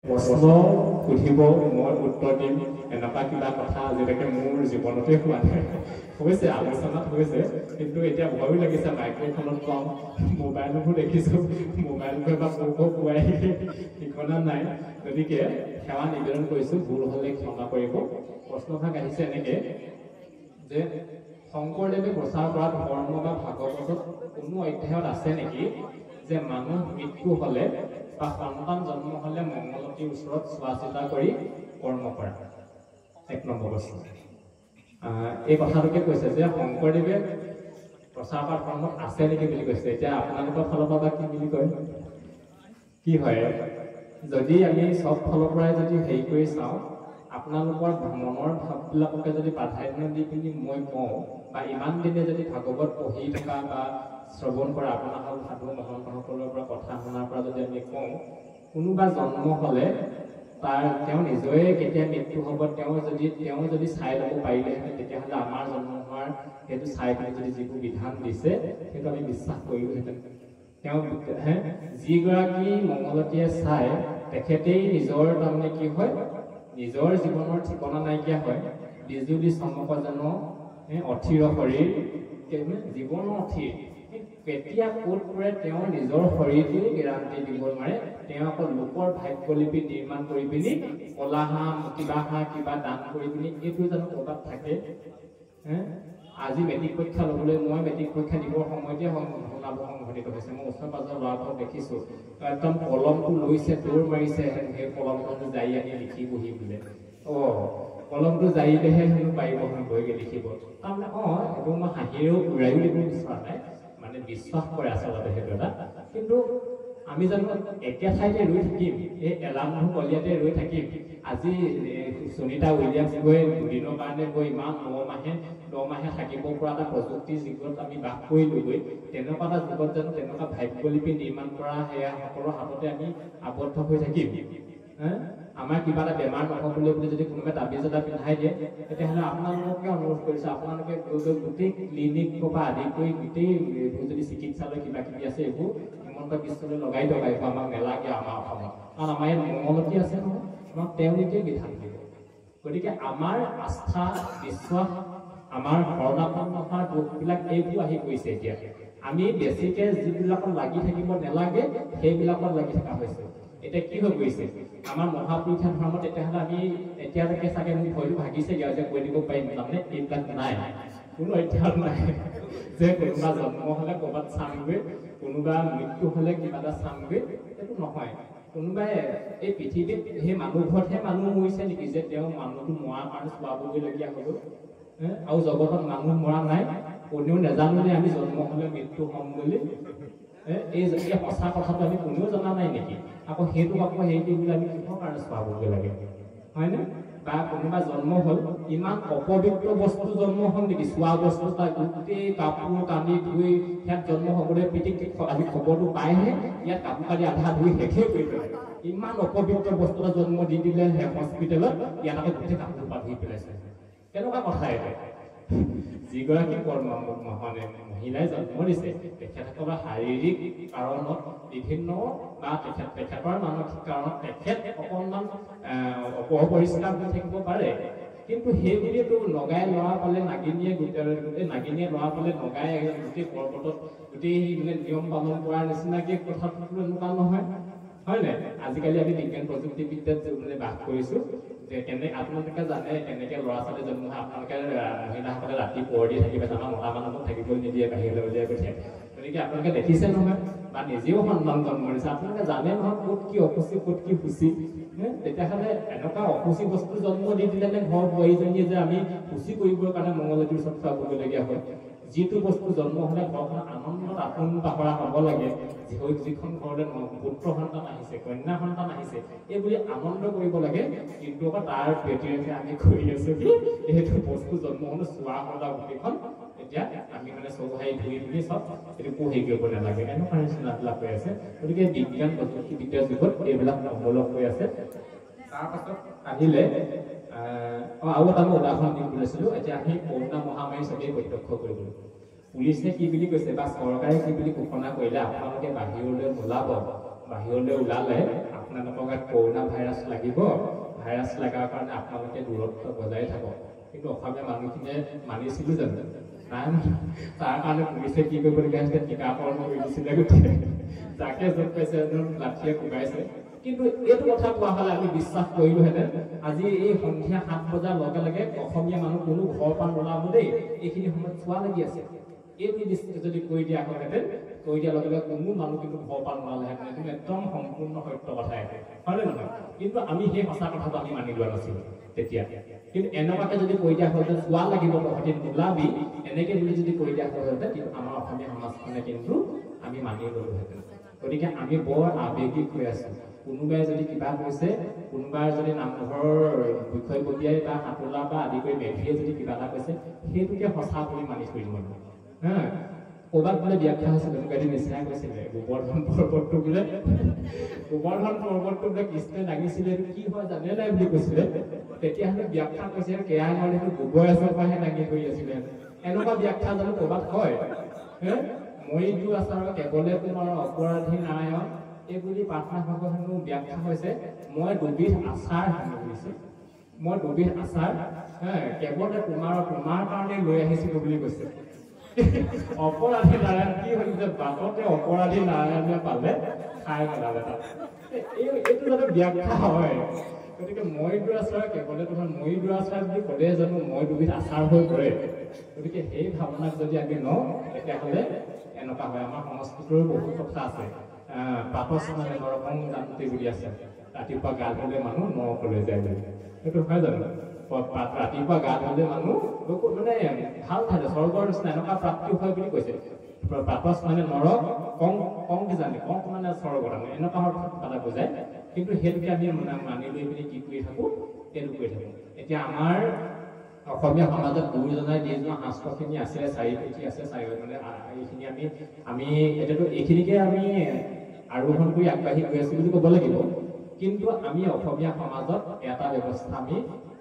প্ৰশ্ন সুধিব মই উত্তৰ দিম এনেকুৱা কিবা কথা আজিলৈকে মোৰ জীৱনতে হোৱা নাই হৈছে আলোচনাত হৈছে কিন্তু এতিয়া ভয়ো লাগিছে মাইক্ৰফোনত কম মোবাইলবোৰ দেখিছোঁ মোবাইলবোৰ এবাৰ মোক পোৱাই ঠিকনা নাই গতিকে সেৱা নিবেদন কৰিছোঁ ভুল হ'লে ক্ষমা কৰিব প্ৰশ্নভাগ আহিছে এনেকে যে শংকৰদেৱে প্ৰচাৰ কৰা ধৰ্ম বা ভাগৱতত কোনো অধ্যায়ত আছে নেকি যে মানুহ মৃত্যু হ'লে বা সন্তান জন্ম হ'লে মংগলতীৰ ওচৰত চোৱা চিতা কৰি কৰ্ম কৰা এক নম্বৰ প্ৰশ্ন এই কথাটোকে কৈছে যে শংকৰদেৱে প্ৰচাৰ কৰা ধৰ্মত আছে নেকি বুলি কৈছে এতিয়া আপোনালোকৰ ফালৰ পৰা কি বুলি কয় কি হয় যদি আমি সব ফালৰ পৰাই যদি হেৰি কৰি চাওঁ আপোনালোকৰ মনৰ ভাৱবিলাককে যদি প্ৰাধান্য দি পিনি মই কওঁ বা ইমান দিনে যদি ভাগৱত পঢ়ি থকা বা শ্ৰৱণ কৰা আপোনালোকৰ সাধু মহন্তসকলৰ পৰা কথা শুনাৰ পৰা যদি আমি কওঁ কোনোবা জন্ম হ'লে তাৰ তেওঁ নিজৰে কেতিয়া মৃত্যু হ'ব তেওঁ যদি চাই ল'ব পাৰিলেহেঁতেন তেতিয়াহ'লে আমাৰ জন্ম হোৱাৰ সেইটো চাই পিনি যদি যিবোৰ বিধান দিছে সেইটো আমি বিশ্বাস কৰিলোহেঁতেন তেওঁ যিগৰাকী মংগলতীয়ে চাই তেখেতেই নিজৰ তাৰমানে কি হয় নিজৰ জীৱনৰ ঠিকনা নাইকিয়া হয় বিজুলী চমক জানো অথিৰ শৰীৰ জীৱনৰ অথিৰ কেতিয়া ক'ত পৰে তেওঁ নিজৰ শৰীৰটোৱে গেৰাণ্টি দিব নোৱাৰে তেওঁ অকল লোকৰ ভাগ্যলিপি নিৰ্মাণ কৰি পিনি কলা হাঁহ কিবা দান কৰি পিনি এইটো জানো ক'ৰবাত থাকে আজি মেট্ৰিক পৰীক্ষা ল'বলৈ মই মেট্ৰিক পৰীক্ষা দিবৰ সময়তে সংঘটিত হৈছে মই ওচৰ পাজৰ ল'ৰাবোৰক দেখিছোঁ একদম কলমটো লৈছে দৌৰ মাৰিছে সেই কলমটো যাই আনি লিখি বহি বোলে কলমটো যাইলেহে হেনো পাৰিব গৈগে লিখিব তাৰমানে এইটো মই হাঁহিৰেও উৰাইও দিব বিচৰা নাই মানে বিশ্বাস কৰে আচলতে সেইটো এটা কিন্তু আমি জানো একে ঠাইতে ৰৈ থাকিম এই এলামহু কলিয়াতে ৰৈ থাকিম আজি সুনিতা উইলিয়ামছ গৈ দুদিনৰ কাৰণে গৈ ইমান 9 মাহে থাকিব পৰা এটা প্ৰযুক্তিৰ যুগত আমি বাস কৰিলোগৈ তেনেকুৱা এটা যুগত জানো তেনেকুৱা ভাগ্যলিপি নিৰ্মাণ কৰা সেয়া সকলৰ হাততে আমি আবদ্ধ হৈ থাকিম আমাৰ কিবা এটা বেমাৰ নহ'বলৈ বুলি যদি কোনোবাই তাবিজ এটা পিন্ধাই দিয়ে তেতিয়াহ'লে আপোনালোকে অনুৰোধ কৰিছে আপোনালোকে গোটেই ক্লিনিক পৰা আদি কৰি গোটেই এইবোৰ যদি চিকিৎসালয় কিবা কিবি আছে এইবোৰ হিমন্ত বিশ্বলৈ লগাই আমাক নেলাগে আমাৰ অসমত কাৰণ আমাৰ ইয়াত মংগলতী আছে নহয় আমাক তেওঁলোকে বিধান দিব গতিকে আমাৰ আস্থা বিশ্বাস আমাৰ শৰণাপন্ন হোৱাৰ দুখবিলাক এইবোৰ আহি গৈছে এতিয়া আমি বেছিকে যিবিলাকত লাগি থাকিব নেলাগে সেইবিলাকত লাগি থকা হৈছে এতিয়া কি হৈ গৈছে আমাৰ মহাপুৰুষৰ ধৰ্মত তেতিয়াহ'লে আমি এতিয়ালৈকে চাগে মোৰ ভয়টো ভাগিছেগৈ যে কৈ দিব পাৰিম তাৰমানে এইবিলাক নাই কোনো অধ্যায় নাই যে কোনোবা জন্ম হ'লে ক'ৰবাত চামগৈ কোনোবা মৃত্যু হ'লে কিবা এটা চামগৈ সেইটো নহয় কোনোবাই এই পৃথিৱীত সেই মানুহঘৰতহে মানুহ মৰিছে নেকি যে তেওঁ মানুহটো মৰাৰ কাৰণে চোৱাবগৈলগীয়া হ'ব আৰু জগতত মানুহ মৰা নাই কোনেও নাজানো যে আমি জন্ম হ'লে মৃত্যু হ'ম বুলি এই সঁচা কথাটো আমি কোনেও জনা নাই নেকি আকৌ সেইটো বুলি আমি কিহৰ কাৰণে চোৱাবগৈ লাগে হয়নে বা কোনোবা জন্ম হ'ল ইমান অপবিত্ৰ বস্তু জন্ম হ'ল নেকি চোৱা বস্তু তাৰ গোটেই কাপোৰ কানি ধুই ইয়াত জন্ম হ'বলৈ পিটিক আজি খবৰটো পাইহে ইয়াত কাপোৰ কানি আধা ধুই শেষেই কৰি পেলাই ইমান অপবিত্ৰ বস্তু এটা জন্ম দি দিলে হস্পিটেলত ইয়াত আকৌ গোটেই কাপোৰ পা ধুই পেলাইছে কেনেকুৱা কথা এইটো যিগৰাকী মহিলাই জন্ম দিছে তেখেতসকলৰ শাৰীৰিক কাৰণত বিভিন্ন বা তেখেতৰ মানসিক কাৰণত তেখেত অকণমান অপৰিষ্কাৰ হৈ থাকিব পাৰে কিন্তু সেই বুলিতো নগাই ল'ৰা পালে নাগিনীয়ে নাগিনীয়ে ল'ৰা পালে নগাই গোটেই পৰ্বতত গোটেই মানে নিয়ম পালন কৰাৰ নিচিনাকে কথাটো এনেকুৱা নহয় হয় নাই আজিকালি আমি বিজ্ঞান প্ৰযুক্তিবিদ্যাত মানে বাস কৰিছোঁ যে আপোনালোকে জানে কেনেকৈ ল'ৰা ছোৱালী জন্ম হয় আপোনালোকে মহিলাসকলে ৰাতি পোহৰ দি থাকিব আমাৰ মতা মানুহক থাকিবলৈ নিদিয়ে বাহিৰলৈ উলিয়াই পঠিয়াই গতিকে আপোনালোকে দেখিছে নহয় বা নিজেও সন্তান জন্ম দিছে আপোনালোকে জানে নহয় ক'ত কি অসুচি ক'ত কি শুচি তেতিয়াহ'লে এনেকুৱা অসুচি বস্তু জন্ম দি দিলেনে ঘৰ বোৱাৰীজনীয়ে যে আমি শুচি কৰিবৰ কাৰণে মংগলতীৰ ওচৰত চাবগৈলগীয়া হয় যিটো বস্তু জন্ম হ'লে ঘৰখন আনন্দত আপোন পাহৰা হ'ব লাগে যিখন ঘৰলৈ পুত্ৰ সন্তান আহিছে কন্যা সন্তান আহিছে এই বুলি আনন্দ কৰিব লাগে কিন্তু আকৌ তাৰ ব্যতিৰেকে আমি কৰি আছো কি এইটো বস্তু জন্ম হ'লে চোৱা সদা গোটেইখন এতিয়া আমি মানে চৌহাই ধুই পিনি চব এইটো হেৰি কৰিব নালাগে এনেকুৱা নিচিনাবিলাক হৈ আছে গতিকে বিজ্ঞান প্ৰযুক্তিবিদ্যাৰ যুগত এইবিলাক অৱলম্বন হৈ আছে তাৰপাছত আহিলে আৰু এটা মই উদাহৰণ দিম বুলিছিলোঁ এতিয়া আমি কৰোণা মহামাৰী চবেই প্ৰত্যক্ষ কৰিবলৈ পুলিচে কি বুলি কৈছে বা চৰকাৰে কি বুলি ঘোষণা কৰিলে আপোনালোকে বাহিৰলৈ নোলাব বাহিৰলৈ ওলালে আপোনালোকৰ গাত কৰোণা ভাইৰাছ লাগিব, ভাইৰাছ লগাৰ কাৰণে আপোনালোকে দূৰত্ব বজাই থাকক। কিন্তু অসমীয়া মানুহখিনিয়ে মানিছিলোঁ জানো? নাই, তাৰ কাৰণে পুলিচে কি কৰিবলগীয়া হৈছে, টীকাকৰণ কৰি দিছিলে গোটেই, যাকে য'ত পাইছে লাঠিয়ে কোবাইছে। কিন্তু এইটো কথা কোৱা হ'লে আমি বিশ্বাস কৰিলোহেঁতেন, আজি এই সন্ধিয়া 7 বজাৰ লগে লগে অসমীয়া মানুহ কোনো ঘৰৰ পৰা নোলাব দেই, এইখিনি সময়ত চোৱা লাগি আছে। এইটো দৃষ্টিত যদি কৈ দিয়া হ'লহেঁতেন, কৈ দিয়াৰ লগে লগে কোনো মানুহ কিন্তু ঘৰৰ পৰা নোলালেহেঁতেন। এইটো একদম সম্পূৰ্ণ সত্য কথা এইটো, হয়নে নহয়? কিন্তু আমি সেই সঁচা কথাটো আমি মানি লোৱা নাছিলোঁ তেতিয়া। কিন্তু এনেকুৱাকে যদি কৈ দিয়া হ'লহেঁতেন, চোৱা লাগিব তহঁতি নোলাবি, এনেকে বুলি যদি কৈ দিয়া হ'লহেঁতেন, কিন্তু আমাৰ অসমীয়া সমাজখনে কিন্তু আমি মানি ল'লোহেঁতেন। গতিকে আমি বৰ আৱেগিক হৈ আছোঁ। কোনোবাই যদি কিবা কৈছে, কোনোবাই যদি নামঘৰৰ বিষয়ববীয়াই বা সাঁতোলা বা আদি কৰি মেধিয়ে যদি কিবা এটা কৈছে, সেইটোকে সঁচা কৰি মানি থৈ দিব লাগে। ক'ৰবাত বোলে ব্যাখ্যা হৈছে, তেনেকুৱা এদিন নিচিনাই কৈছিলে, গোবৰ্ধন পৰ্বতটো বোলে কৃষ্ণই দাঙিছিলে, এইটো কি হয় জানে নাই বুলি কৈছিলে। তেতিয়াহ'লে ব্যাখ্যা কৈছে, কেয়া মানে গোবৰ এজৰ পৰাহে দাঙি কৰি আছিলে। এনেকুৱা ব্যাখ্যা জানো ক'ৰবাত হয়? মৰিটো আচাৰ কেৱলে তোমাৰ অপৰাধী নাৰায়ণ এই বুলি প্ৰাৰ্থনা ভাগৱত ব্যাখ্যা হৈছে, মই দুবিধ আচাৰ কৰিছোঁ, মই দুবিধ আচাৰ কেৱলে তোমাৰ কাৰণে লৈ আহিছিলোঁ বুলি কৈছে। অপৰাধী নাৰায়ণ কি হৈছে, বাটতে অপৰাধী নাৰায়ণে পালে খাই পেলালে তাত। এইটো যাতে ব্যাখ্যা হয়। গতিকে মইদুৰ আচাৰ কেৱলে তোমাৰ মইদুৰ আচাৰ বুলি ক'লে জানো মই দুবিধ আচাৰ হৈ পৰে? গতিকে সেই ভাৱনাক যদি আমি লওঁ, তেতিয়াহ'লে এনেকুৱা হয়। আমাৰ সংস্কৃতিৰো বহুত কথা আছে। পাতস্নানে নৰকং জানতে বুলি আছে, ৰাতিপুৱা গা ধুলে মানুহ নৰকলৈ যায় বুলি। সেইটো হয় জানো? ৰাতিপুৱা গা ধুলে মানুহ মানে ভাল থাকে, স্বৰ্গৰ নিচিনা এনেকুৱা প্ৰাপ্তি হয় বুলি কৈছে। পাতস্নানে নৰক কং কি জানে, কং মানে স্বৰ্গ তাৰমানে, এনেকুৱা কথা বুজায়। কিন্তু সেইটোকে আমি মানি লৈ পিনি কি কৰি থাকোঁ, সেইটো কৰি থাকোঁ। এতিয়া আমাৰ অসমীয়া সমাজত গুৰুজনাই যিজন শাস্ত্ৰখিনি আছে, 4 পুথি আছে, মানে এইখিনি আমি এতিয়াতো এইখিনিকে আমি আৰোহণ কৰি আগবাঢ়ি গৈ আছোঁ বুলি ক'ব লাগিব। কিন্তু আমি অসমীয়া সমাজত এটা ব্যৱস্থা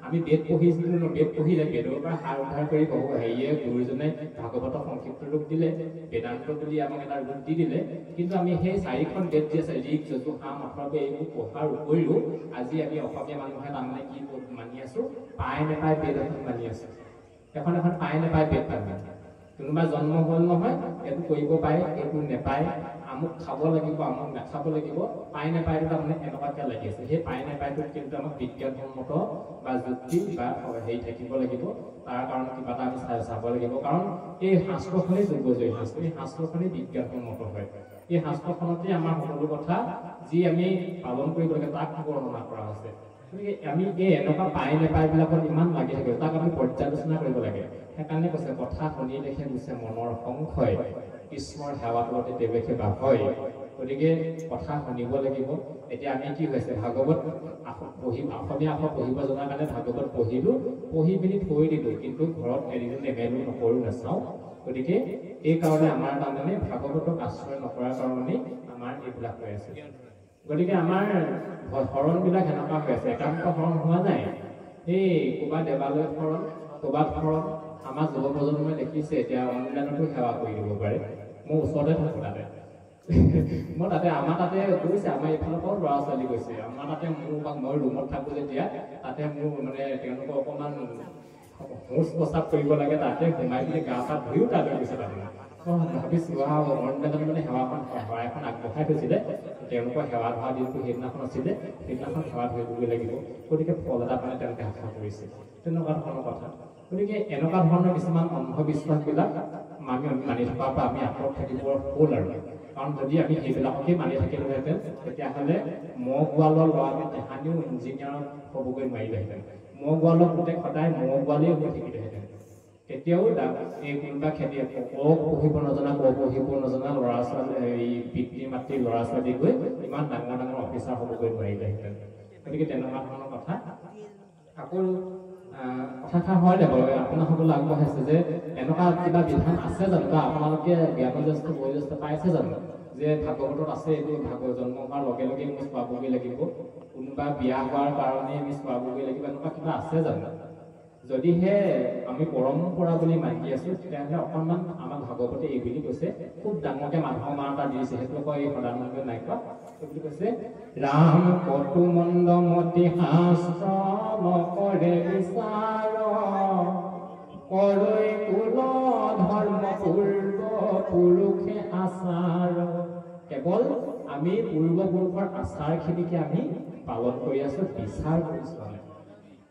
আমি বেদ পঢ়িছিলোঁ ন, বেদ পঢ়িলে বেদৰ পৰা সাৰ উদ্ধাৰ কৰি গুৰুজনে ভাগৱতক সংক্ষিপ্ত ৰূপ দিলে, বেদান্ত বুলি আমাক এটা ৰূপ দি দিলে। কিন্তু আমি সেই 4খন বেদ যি আছে, ঋক, যজু, সাম, অথৰ্ব, এইবোৰ পঢ়াৰ উপৰিও আজি আমি অসমীয়া মানুহে তাৰমানে কি মানি আছোঁ, পাই নেপায় বেদ এখন মানি আছোঁ। এখন পাই নেপায় বেদ তাৰমানে। কোনোবা জন্ম হ'ল নহয়, এইটো কৰিব পাৰে, এইটো নেপায়, আমুক খাব লাগিব, আমুক নাখাব লাগিব, পাই নেপায়টো তাৰমানে এনেকুৱাকে লাগি আছে। সেই পাই নেপায়টোত কিন্তু আমাক বিজ্ঞানসন্মত বা যুক্তি বা হেৰি থাকিব লাগিব। তাৰ কাৰণে কিবা এটা আমি চাব লাগিব। কাৰণ এই শাস্ত্ৰখনেই যোগ্যজয়ী শাস্ত্ৰ, এই শাস্ত্ৰখনেই বিজ্ঞানসন্মত হয়। এই শাস্ত্ৰখনতে আমাৰ সকলো কথা যি আমি পালন কৰিব লাগে তাক বৰ্ণনা কৰা হৈছে। গতিকে আমি এই এনেকুৱা পাই নেপায় বিলাকত ইমান লাগি থাকিব, তাক আমি পৰ্যালোচনা কৰিব লাগে। সেইকাৰণে কৈছে, কথা শুনি দেখে গৈছে মনৰ সংশয়, কৃষ্ণৰ সেৱাটোতে দেৱেশে বাস হয়। গতিকে কথা শুনিব লাগিব। এতিয়া আমি কি হৈছে, ভাগৱত অসমীয়া আখৰ পঢ়িব জনাৰ কাৰণে ভাগৱত পঢ়ি পিনি থৈ দিলোঁ, কিন্তু ঘৰত এদিনো নেমেলোঁ, নকৰোঁ, নাচাওঁ। গতিকে এই কাৰণে আমাৰ তাৰমানে ভাগৱতক আশ্ৰয় নকৰাৰ কাৰণেই আমাৰ এইবিলাক হৈ আছে। গতিকে আমাৰ শৰণবিলাক এনেকুৱা হৈ আছে, একান্ত শৰণ হোৱা নাই। এই ক'ৰবাত দেৱালয়ত শৰণ, ক'ৰবাত শৰণ। আমাৰ যুৱ প্ৰজন্মই দেখিছে, এতিয়া অনলাইনতো সেৱা কৰি দিব পাৰে। মই ওচৰতে থাকোঁ তাতে, মই তাতে আমাৰ তাতে গৈছে, আমাৰ এইফালৰ পৰাও ল'ৰা ছোৱালী গৈছে। আমাৰ তাতে মই ৰুমত থাকোঁ যেতিয়া, তাতে মোৰ মানে তেওঁলোকক অকণমান শৌচ প্ৰস্ৰাৱ কৰিব লাগে, তাতে সোমাই পিনি গা পা ধুইও তালৈ গৈছে। তাৰমানে ভাবিছোঁ অনলাইনত মানে সেৱা এখন আগবঢ়াই থৈছিলে, তেওঁলোকৰ সেৱা ধৰা দিনটো সেইদিনাখন আছিলে, সেইদিনাখন সেৱা ধৰিবগৈ লাগিব। গতিকে ফল এটা মানে তেওঁলোকে আশা কৰিছে, তেনেকুৱা ধৰণৰ কথা। গতিকে এনেকুৱা ধৰণৰ কিছুমান অন্ধবিশ্বাসবিলাক আমি মানি থকাৰ পৰা আমি আঁতৰত থাকিব হ'ল আৰু। কাৰণ যদি আমি সেইবিলাককে মানি থাকিলোহেঁতেন, তেতিয়াহ'লে মহ গোৱালৰ ল'ৰাটো তাহানিও ইঞ্জিনিয়াৰ হ'বগৈ নোৱাৰিলেহেঁতেন। মহ গোৱালৰ গোটেই সদায় মহ গোৱালেই হৈ থাকিলেহেঁতেন। কেতিয়াও এই কোনোবা খেতি পঢ়িব নজনা ল'ৰা ছোৱালী, এই পিতৃ মাতৃৰ ল'ৰা ছোৱালী গৈ ইমান ডাঙৰ ডাঙৰ অফিচাৰ হ'বগৈ নোৱাৰিলেহেঁতেন। গতিকে তেনেকুৱা ধৰণৰ কথা। আকৌ কথাষাৰ হয় দে বাৰু, আপোনাসকলে আগবঢ়াইছে যে এনেকুৱা কিবা বিধান আছে জানো, বা আপোনালোকে জ্ঞানজ্যেষ্ঠ বয়োজ্যেষ্ঠ পাইছে জানো যে ভাগৱতত আছে এইটো জন্ম হোৱাৰ লগে লগে আমি চোৱাবগৈ লাগিব, কোনোবা বিয়া হোৱাৰ কাৰণে আমি চোৱাবগৈ লাগিব, এনেকুৱা কিবা আছে জানো? যদিহে আমি পৰম্পৰা বুলি মানি আছো তেতিয়াহ'লে অকণমান আমাক ভাগৱতে এই বুলি কৈছে খুব ডাঙৰকে মানুহৰ মান এটা দিছে সেইটো কয় এই সদানন্দ নাই কোৱা বুলি কৈছে ৰাম কটু মন্দমতি শাস্ত্ৰ নকৰে বিচাৰ কৰৈ কুল ধৰ্ম পূৰ্ব পুৰুষে আচাৰ কেৱল আমি পূৰ্বপুৰুষৰ আচাৰখিনিকে আমি পালন কৰি আছো বিচাৰ কৰিছো আমি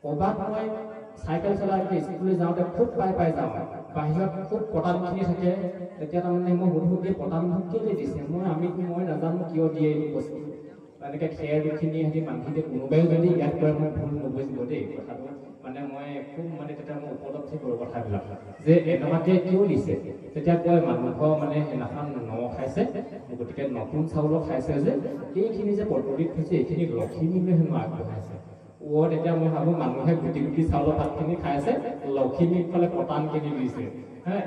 ক'ৰবাত মই চাইকেল চলাই স্কুললৈ যাওঁতে খুব পাই যাওঁ বাহিৰত খুব পতানখিনি থাকে তেতিয়া তাৰমানে মই সুধো এই পতানবোৰ কেলৈ দিছে মই নাজানো কিয় দিয়ে এই বস্তু এনেকৈ খেৰ দুখিনি সিহঁতি বান্ধি কোনোবাই যদি ইয়াত কৰে মই ভুল নুবুজিব দেই কথাটো মানে মই খুব মানে তেতিয়া মই উপলব্ধি কৰোঁ কথাবিলাক যে এনেকুৱাকে কিয় দিছে তেতিয়া কয় মানুহ মানে সেইদিনাখন ন খাইছে গতিকে নতুন চাউলো খাইছে যে এইখিনি যে পদ্ধতিত হৈছে এইখিনি লখিমীলৈ হেনো আগবঢ়াইছে তেতিয়া মই ভাবো মানুহে গুটি গুটি চাউলৰ ভাতখিনি খাইছে লখিমীৰ ফালে পতান কিনি দিছে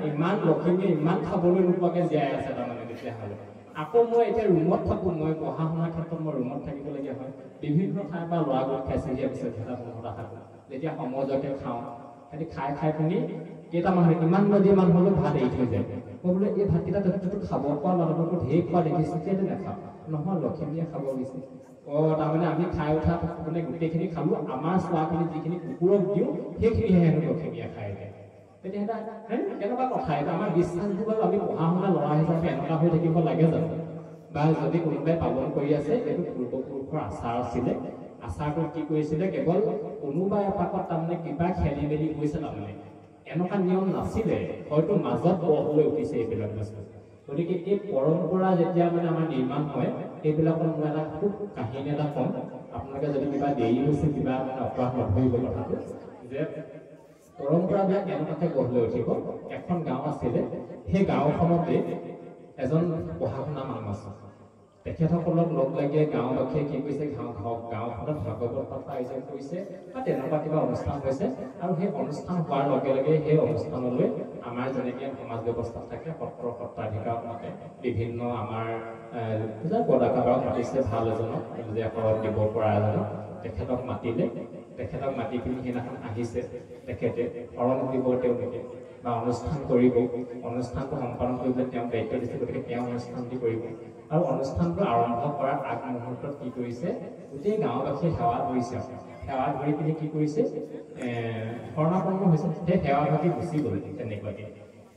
ইমান লখিমীয়ে ইমান খাবলৈ নোপোৱাকে জীয়াই আছে তাৰমানে তেতিয়াহ'লে আকৌ মই এতিয়া ৰুমত থাকোঁ মই পঢ়া শুনাৰ ক্ষেত্ৰত মই ৰুমত থাকিবলগীয়া হয় বিভিন্ন ঠাইৰ পৰা ল'ৰা গোট খাইছে দিয়া পিছত এটা মনত আশা যেতিয়া সমাজতে খাওঁ সিহঁতি খাই পিনি কেইটামান ইমান নদী মানুহ হ'লেও ভাত এৰি থৈ যায় মই বোলে এই ভাতকেইটা তথাপিতো খাব পৰা মানুহকো ঢেৰ খোৱা দেখিছোঁ কেলৈ নাখাওঁ নহয় লখিমীয়ে খাব গৈছে তাৰমানে আমি খাই উঠা মানে গোটেইখিনি খালোঁ আমাৰ চোৱাখিনি যিখিনি কুকুৰক দিওঁ সেইখিনিহে হেনো লখিমীয়ে খাই যায় তেতিয়া এনেকুৱা কথা এটা আমাৰ বিশ্বাসবোৰ বাৰু আমি পঢ়া শুনা ল'ৰা হিচাপে এনেকুৱা হৈ থাকিব লাগে জানো বা যদি কোনোবাই পালন কৰি আছে এইটো পূৰ্বপুৰুষৰ আচাৰ আছিলে আচাৰটো কি কৰিছিলে কেৱল কোনোবা এপাকত তাৰমানে কিবা খেলি মেলি গৈছে তাৰমানে এনেকুৱা নিয়ম নাছিলে হয়তো মাজত গঢ়লৈ উঠিছে এইবিলাক বস্তু গতিকে এই পৰম্পৰা যেতিয়া মানে আমাৰ নিৰ্মাণ হয় এইবিলাকৰ মই এটা খুব কাহিনী এটা কম আপোনালোকে যদি কিবা দেৰি হৈছে কিবা মানে অপৰাধ নধৰিব কথাটো যে পৰম্পৰাবিলাক কেনেকুৱাকে গঢ় লৈ উঠিব এখন গাঁও আছিলে সেই গাঁওখনতে এজন পঢ়া শুনা মানুহ আছে তেখেতসকলক লগ লাগি গাঁওবাসীয়ে কি কৰিছে গাঁওখনত ভাগৱত পাঠৰ আয়োজন কৰিছে বা তেনেকুৱা কিবা অনুষ্ঠান হৈছে আৰু সেই অনুষ্ঠান হোৱাৰ লগে লগে সেই অনুষ্ঠানলৈ আমাৰ যেনেকৈ সমাজ ব্যৱস্থাত থাকে সত্ৰ সত্ৰাধিকাৰক মাতে বিভিন্ন আমাৰ পদাকাৰক মাতিছে ভাল এজনক যে শৰৎ দিব পৰা এজনক তেখেতক মাতিলে তেখেতক মাতি পিনি সেইদিনাখন আহিছে তেখেতে শৰণ দিব তেওঁলোকে বা অনুষ্ঠান কৰিব অনুষ্ঠানটো সম্পাদন কৰিবলৈ তেওঁ দায়িত্ব দিছে গতিকে তেওঁ অনুষ্ঠানটি কৰিব আৰু অনুষ্ঠানটো আৰম্ভ কৰাৰ আগমুহূৰ্তত কি কৰিছে গোটেই গাঁওবাসীয়ে সেৱা ধৰিছে সেৱা ধৰি পিনি কি কৰিছে শৰণাপন্ন হৈছে সেই সেৱা ভাগি গুচি গ'ল তেনেকুৱাকৈ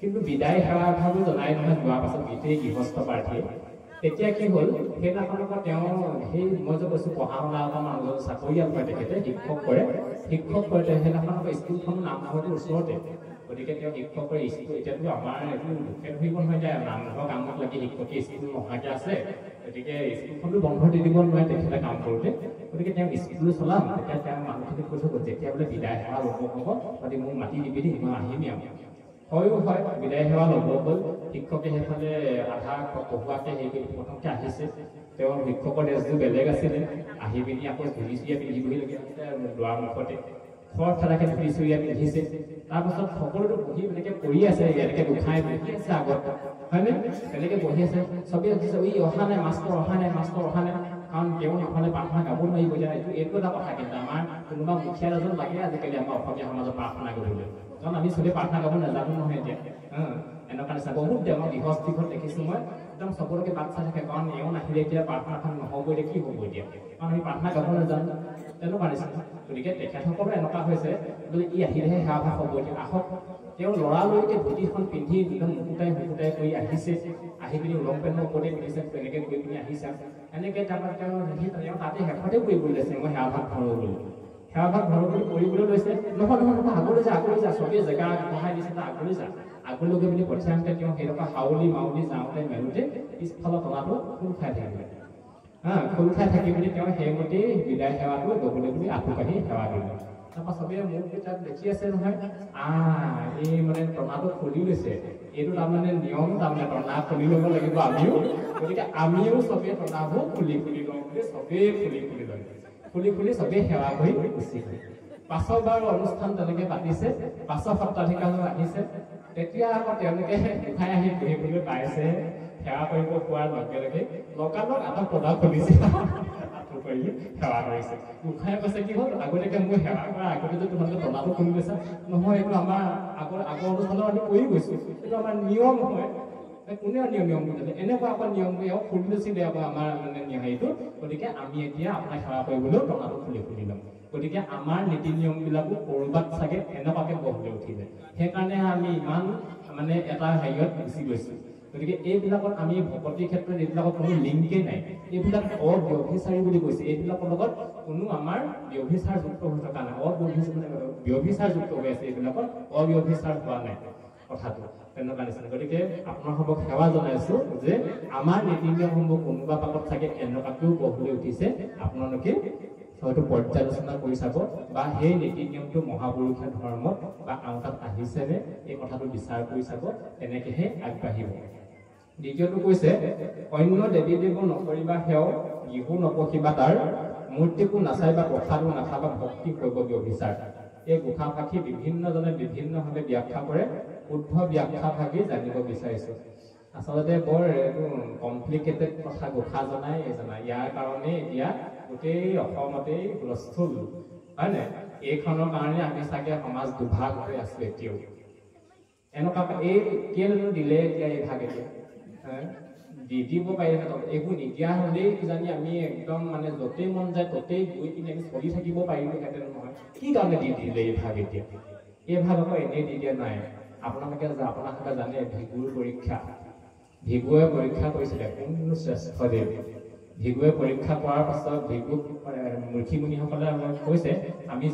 কিন্তু বিদায় সেৱা ভাগো জনাই নহয় যোৱাৰ পাছত গোটেই গৃহস্থ প্ৰাৰ্থীয়ে তেতিয়া কি হ'ল সেইদিনাখনৰ পৰা তেওঁ সেই মই যে কৈছোঁ পঢ়া শুনা অকণ মানুহজন চাকৰিয়াল হয় তেখেতে শিক্ষক কৰে সেইদিনাখনৰ পৰা স্কুলখনৰ নামঘৰটোৰ ওচৰতে গতিকে তেওঁ শিক্ষক কৰে স্কুল এতিয়াতো আমাৰ একো দুখে ধৰিব নহয় যে নামঘৰ কামত লাগি শিক্ষকে স্কুল নহাকৈ আছে গতিকে স্কুলখনটো বন্ধ দি দিব নোৱাৰে তেখেতে কাম কৰোঁতে গতিকে তেওঁ স্কুল চলাম তেতিয়া তেওঁ মানুহখিনিক কৈ থৈ গ'ল যেতিয়া বোলে বিদায় সেৱা ল'ব হ'ব গতিকে মোক মাতি দিবি দেই মই আহিমেই আৰু হয়ো হয় বিদায় সেৱা ল'ব হ'ল শিক্ষকে সেইফালে আধা পঢ়ুৱাকৈ সেই প্ৰথমকৈ আহিছে তেওঁৰ শিক্ষকৰ ড্ৰেছযোৰ বেলেগ আছিলে আহি পিনি আকৌ ধূলি চুৰিয়া পিন্ধিবহিলগীয়া হৈছিলে দুৱাৰ মুখতে খৰ খেলাকৈ ধূলি চুৰিয়া পিন্ধিছে তাৰপাছত সকলোতো বহি এনেকৈ পৰি আছে এনেকৈ দুখাই বহি আছে আগত হয়নে তেনেকৈ বহি আছে চবেই সুধিছে ই অহা নাই মাষ্টৰ অহা নাই কাৰণ তেওঁ নহ'লে প্ৰাৰ্থনা গাব নোৱাৰিব এইটো এটা কথা কিন্তু আমাৰ কোনোবা মুখীয়া এজন লাগে আজিকালি আমাৰ অসমীয়া সমাজত প্ৰাৰ্থনা কৰিবলৈ কাৰণ আমি চবেই প্ৰাৰ্থনা গাব নাজানো নহয় এতিয়া এনেকুৱা নিচিনা বহুত আমাৰ গৃহস্থিখন দেখিছোঁ মই একদম চবলৈকে বাট চাই থাকে কাৰণ এওঁ নাহিলে এতিয়া প্ৰাৰ্থনাখন নহ'ব এতিয়া কি হ'ব এতিয়া কাৰণ আমি প্ৰাৰ্থনা গাব নাজানো তেনেকুৱা নিচিনা গতিকে তেখেতসকলৰ এনেকুৱা হৈছে বোলে ই আহিলেহে সেৱা ভাগ হ'ব এতিয়া আহক তেওঁ লৰালৰিকে ধুতিখন পিন্ধি একদম মুকুটাই কৰি আহিছে আহি পিনি লং পেণ্টৰ ওপৰতে পিন্ধিছে তেনেকৈ কৰি পিনি আহিছে এনেকৈ তাৰপৰা তেওঁ তাতে শেষতে কৰিবলৈ লৈছে মই সেৱা ভাগ ধৰোঁ বুলি সেৱা ভাগ ধৰোঁ বুলি কৰিবলৈ লৈছে নহয় আগলৈ যা চবেই জেগা বঢ়াই দিছে তাৰ আগলৈ গৈ পিনি পঠিয়াওঁতে তেওঁ সেইডোখৰ হাউলি মাউলি যাওঁতে মেলোঁতে পিছফালৰ তলাটো খোল খাই থাকিলে খোল খাই থাকি পিনি তেওঁ সেইমতেই বিদায় সেৱাটো ল'বলৈ বুলি আঁঠু কাঢ়ি সেৱা দিলে তাৰপৰা চবেই মোক তাত দেখি আছে নহয় এই মানে টনাটো খুলি লৈছে এইটো তাৰমানে নিয়ম তাৰমানে টনা খুলি ল'ব লাগিব আমিও গতিকে আমিও চবেই টনাবোৰ খুলি লওঁ বুলি চবেই খুলি চবেই সেৱা কৰি গুচি গ'ল পাছৰ বাৰু অনুষ্ঠান তেনেকৈ পাতিছে পাছৰ সত্ৰাধিকাৰলৈ আহিছে তেতিয়া আকৌ তেওঁলোকে উঠাই আহি বহিবলৈ পাইছে সেৱা কৰিব পোৱাৰ লগে লগে লগালগ এটা পদা খুলিছে হাতটো কৰি সেৱা কৰিছে গোঁসাই কৈছে কি হ'ল আগতীয়াকে মই সেৱা কৰা আগতে যে তোমালোকে তলাটো খুলি লৈছা নহয় এইটো আমাৰ আগৰ অনুষ্ঠানত আমি কৰি গৈছো এইটো আমাৰ নিয়ম হয় কোনেও নিয়ম বুজালে এনেকুৱা আকৌ নিয়ম খুলি লৈছিলে আকৌ আমাৰ মানে হেৰিটো গতিকে আমি এতিয়া আপোনাক সেৱা কৰিবলৈও তলাটো খুলি ল'ম গতিকে আমাৰ নীতি নিয়মবিলাকো ক'ৰবাত চাগে এনেকুৱাকে গঢ় লৈ উঠিলে সেইকাৰণে আমি ইমান মানে এটা হেৰিয়ত গুচি গৈছো গতিকে এইবিলাকত আমি ভকতিৰ ক্ষেত্ৰত এইবিলাকত কোনো লিংকেই নাই এইবিলাক অব্যভিচাৰী বুলি কৈছে এইবিলাকৰ লগত কোনো আমাৰ ব্যভিচাৰযুক্ত হৈ থকা নাই ব্যভিচাৰযুক্ত হৈ আছে এইবিলাকত অব্যভিচাৰ হোৱা নাই কথাটো তেনেকুৱা নিচিনা গতিকে আপোনালোকক সেৱা জনাইছো যে আমাৰ নীতি নিয়মসমূহ কোনোবা পাকত চাগে এনেকুৱাকৈও গঢ় লৈ উঠিছে আপোনালোকে হয়তো পৰ্যালোচনা কৰি চাব বা সেই নীতি নিয়মটো মহাপুৰুষীয়া ধৰ্মত বা আওতাত আহিছেনে এই কথাটো বিচাৰ কৰি চাব তেনেকেহে আগবাঢ়িব দ্বিতীয়টো কৈছে অন্য দেৱী দেৱ নকৰিবা সেৱ বিহু নপঢ়িবা তাৰ মূৰ্তিকো নাচাইবা প্ৰসাদো নাখাবা ভক্তি কৰিব ব্যভিচাৰ এই গোঁসা পাখি বিভিন্নজনে বিভিন্নভাৱে ব্যাখ্যা কৰে শুদ্ধ ব্যাখ্যা ভাগি জানিব বিচাৰিছো আচলতে বৰ এইটো কমপ্লিকেটেড কথা গোঁসা জনাই ইয়াৰ কাৰণে এতিয়া গোটেই অসমতেই হুলস্থুল হয় নাই এইখনৰ কাৰণে আমি চাগে সমাজ দুভাগ হৈ আছো এতিয়াও এনেকুৱা এই কেলেনো দিলে এতিয়া এই ভাগ এতিয়া দি দিব পাৰিলে এইবোৰ নিদিয়া হ'লেই কিজানি আমি একদম মানে য'তেই মন যায় ত'তেই গৈ পিনে আমি চলি থাকিব পাৰিলোহেঁতেন নহয় কি কাৰণে দি দিলে এই ভাগ এতিয়া এই ভাগ আকৌ এনেই দি দিয়া নাই আপোনালোকে জানে ভিগুৰ পৰীক্ষা ভিগুৱে পৰীক্ষা কৰিছিলে কোননো শ্ৰেষ্ঠ দেৱ ভিগুৱে পৰীক্ষা কৰাৰ পাছত ভিগুক ঋষি মুনিসকলে কৈছে আমি